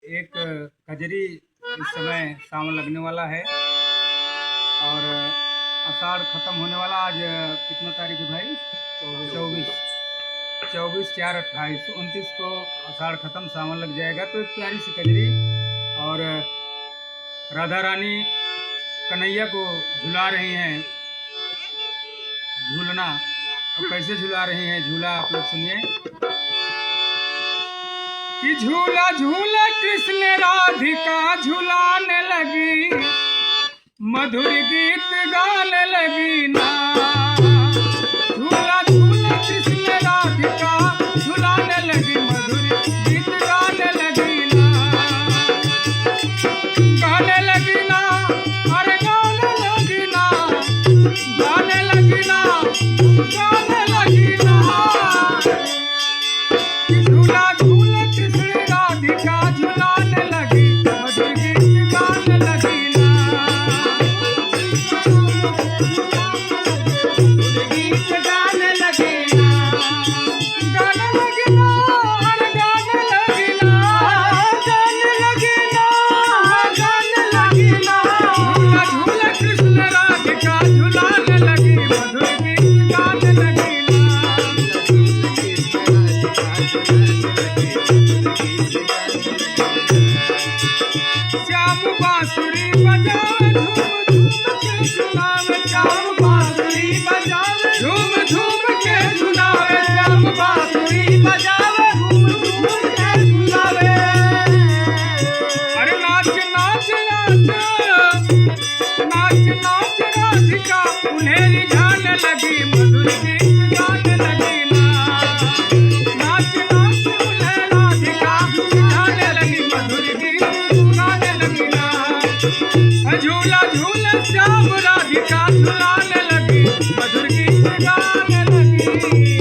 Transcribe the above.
एक कजरी इस समय सावन लगने वाला है और आषाढ़ खत्म होने वाला। आज कितना तारीख है भाई? 24 4 28 29 को आषाढ़ खत्म, सावन लग जाएगा। तो एक प्यारी सी कजरी और राधा रानी कन्हैया को झुला रही हैं। झूलना और कैसे झुला रही हैं झूला आप लोग सुनिए कि झूला झूला कृष्ण राधिका झुलाने लगी, मधुर गीत गाने लगी ना। झूला झूला कृष्ण राधिका झुलाने लगी, मधुर गीत गाने लगी ना। गाने लगी ना, अरे गाने लगी ना, गाने लगी ना, गाने लगी ना। झूला झूला कृष्ण राधिका झुलाने लगी, मधुर गीत गाने लगी ना। गीत गाने लगी ना, गाने लगी ना, अरे गाने लगी ना, गाने लगी ना, गाने लगी ना। झूला झूला कृष्ण राधिका झुलाने लगी, मधुर गीत गाने लगी श्याम बांसुरी बजावे झूम झूम के झुलावे, श्याम बांसुरी बजावे झूम झूम के झुलावे, श्याम बांसुरी बजावे झूम झूम के झुलावे। अरे नाच नाच नाच नाच नाच राधिका उन्हें रिझाने लगी, मधुर गीत गाने लगी ना। नाच नाच उन्हें राधिका रिझाने लगी, मधुर गीत गाने लगी ना। झूला झूला श्याम राधिका झुलाने लगी, मधुर गीत गाने लगी।